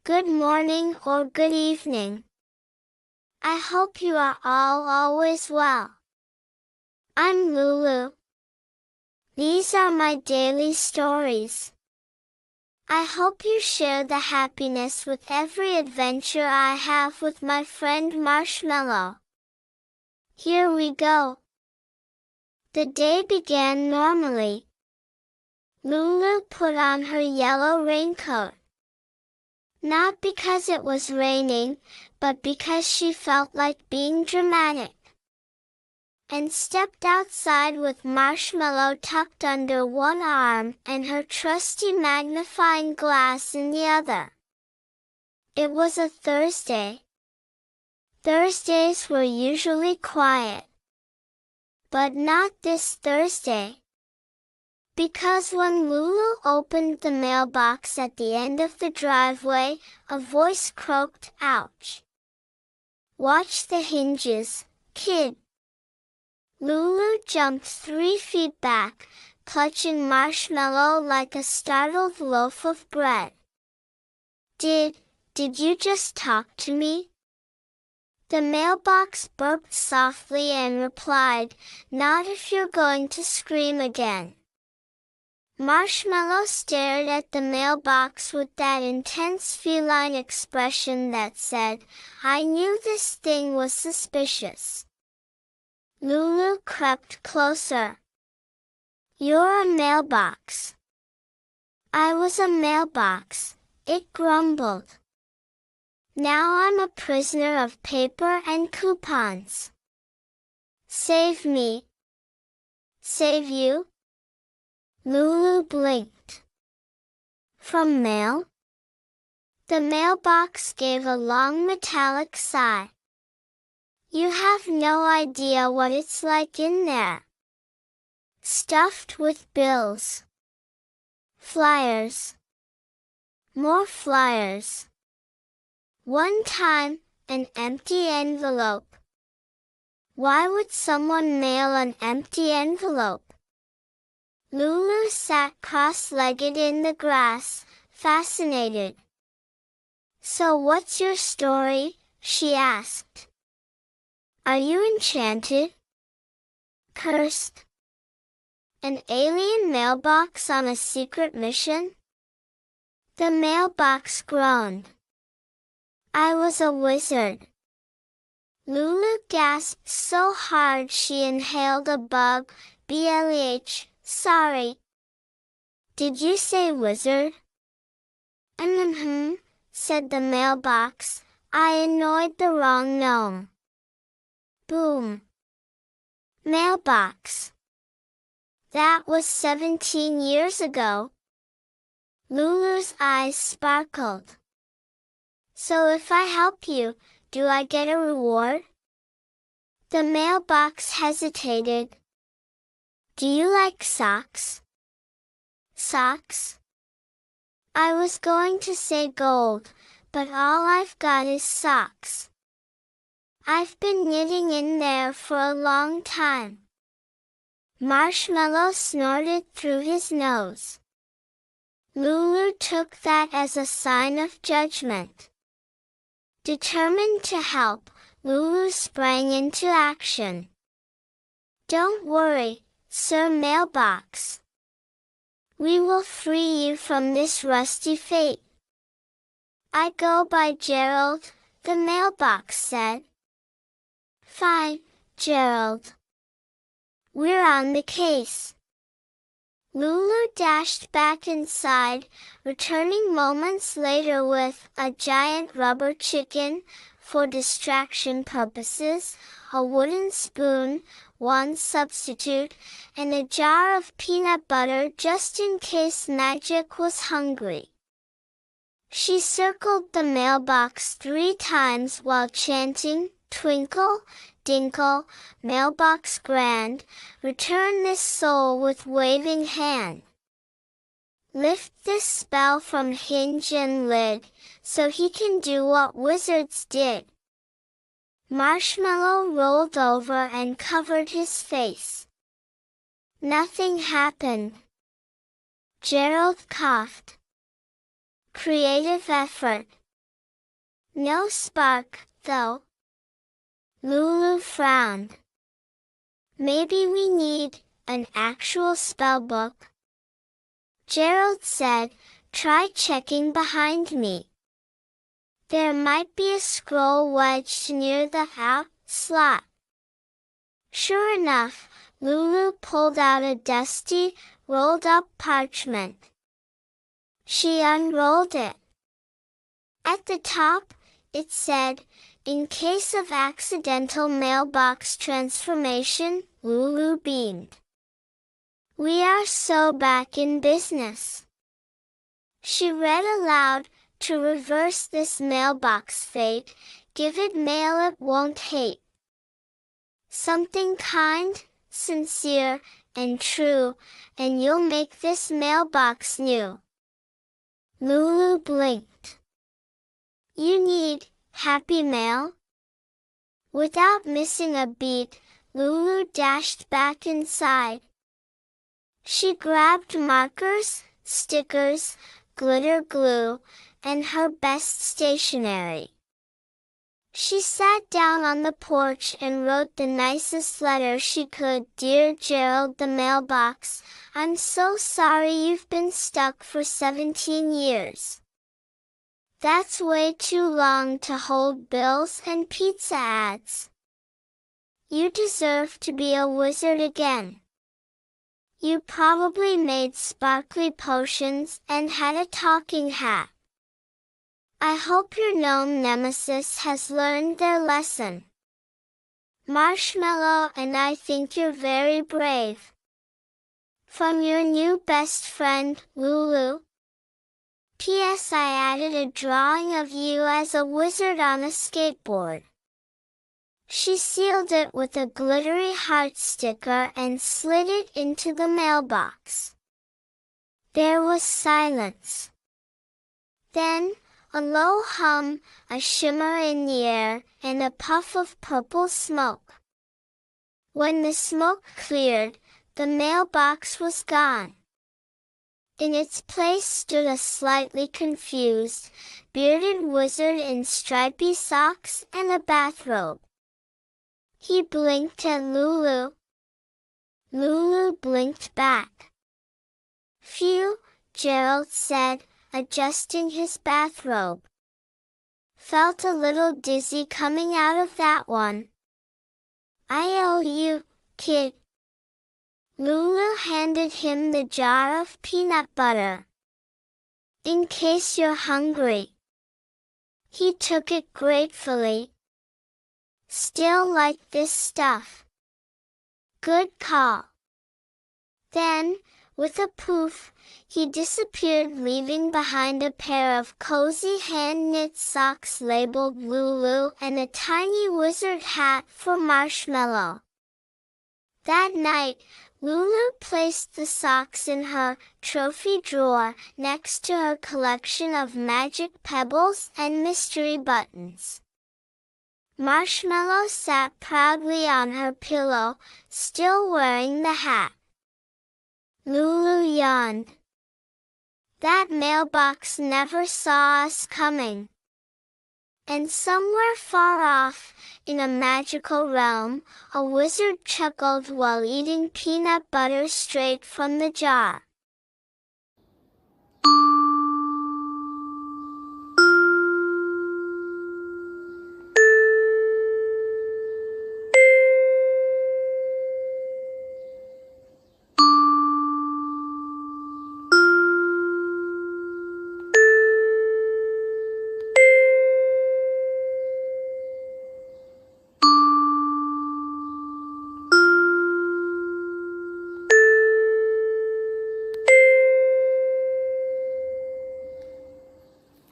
good morning or good evening. I hope you are all always well. I'm Lulu. These are my daily stories. I hope you share the happiness with every adventure I have with my friend Marshmallow. Here we go. The day began normally. Lulu put on her yellow raincoat. Not because it was raining, but because she felt like being dramatic. And stepped outside with Marshmallow tucked under one arm and her trusty magnifying glass in the other. It was a Thursday. Thursdays were usually quiet. But not this Thursday. Because when Lulu opened the mailbox at the end of the driveway, a voice croaked, "Ouch! Watch the hinges, kid." Lulu jumped 3 feet back, clutching Marshmallow like a startled loaf of bread. Did you just talk to me?" The mailbox burped softly and replied, "Not if you're going to scream again." Marshmallow stared at the mailbox with that intense feline expression that said, "I knew this thing was suspicious." Lulu crept closer. "You're a mailbox." "I was a mailbox," it grumbled. "Now I'm a prisoner of paper and coupons. Save me." "Save you?" Lulu blinked. "From mail?" The mailbox gave a long metallic sigh. "You have no idea what it's like in there. Stuffed with bills. Flyers. More flyers. One time, an empty envelope. Why would someone mail an empty envelope?" Lulu sat cross-legged in the grass, fascinated. "So what's your story?" she asked. "Are you enchanted? Cursed? An alien mailbox on a secret mission?" The mailbox groaned. "I was a wizard." Lulu gasped so hard she inhaled a bug, bleh. "Sorry." "Did you say wizard?" Said the mailbox. "I annoyed the wrong gnome." Boom. Mailbox. That was 17 years ago. Lulu's eyes sparkled. "So if I help you, do I get a reward?" The mailbox hesitated. "Do you like socks?" "Socks?" I was going to say gold, but all I've got is socks. I've been knitting in there for a long time." Marshmallow snorted through his nose. Lulu took that as a sign of judgment. Determined to help, Lulu sprang into action. "Don't worry, Sir Mailbox. We will free you from this rusty fate." "I go by Gerald," the mailbox said. "Fine, Gerald. We're on the case." Lulu dashed back inside, returning moments later with a giant rubber chicken, for distraction purposes, a wooden spoon, one substitute, and a jar of peanut butter just in case Magic was hungry. She circled the mailbox 3 times while chanting, "Twinkle, dinkle, mailbox grand, return this soul with waving hand. Lift this spell from hinge and lid, so he can do what wizards did." Marshmallow rolled over and covered his face. Nothing happened. Gerald coughed. "Creative effort," No spark, though. Lulu frowned. Maybe we need an actual spell book. Gerald said, try checking behind me. There might be a scroll wedged near the out slot. Sure enough, Lulu pulled out a dusty, rolled-up parchment. She unrolled it. At the top, it said, in case of accidental mailbox transformation, Lulu beamed. We are so back in business. She read aloud, to reverse this mailbox fate, give it mail it won't hate. Something kind, sincere, and true, and you'll make this mailbox new. Lulu blinked. You need happy mail? Without missing a beat, Lulu dashed back inside. She grabbed markers, stickers, glitter glue, and her best stationery. She sat down on the porch and wrote the nicest letter she could. Dear Gerald, the mailbox, I'm so sorry you've been stuck for 17 years. That's way too long to hold bills and pizza ads. You deserve to be a wizard again. You probably made sparkly potions and had a talking hat. I hope your gnome nemesis has learned their lesson. Marshmallow and I think you're very brave. From your new best friend, Lulu. P.S. I added a drawing of you as a wizard on a skateboard. She sealed it with a glittery heart sticker and slid it into the mailbox. There was silence. Then, a low hum, a shimmer in the air, and a puff of purple smoke. When the smoke cleared, the mailbox was gone. In its place stood a slightly confused, bearded wizard in stripy socks and a bathrobe. He blinked at Lulu. Lulu blinked back. Phew, Gerald said, adjusting his bathrobe. Felt a little dizzy coming out of that one. I owe you, kid. Lulu handed him the jar of peanut butter. In case you're hungry. He took it gratefully. Still like this stuff. Good call. Then, with a poof, he disappeared, leaving behind a pair of cozy hand-knit socks labeled Lulu and a tiny wizard hat for Marshmallow. That night, Lulu placed the socks in her trophy drawer next to her collection of magic pebbles and mystery buttons. Marshmallow sat proudly on her pillow, still wearing the hat. Lulu yawned. That mailbox never saw us coming. And somewhere far off, in a magical realm, a wizard chuckled while eating peanut butter straight from the jar.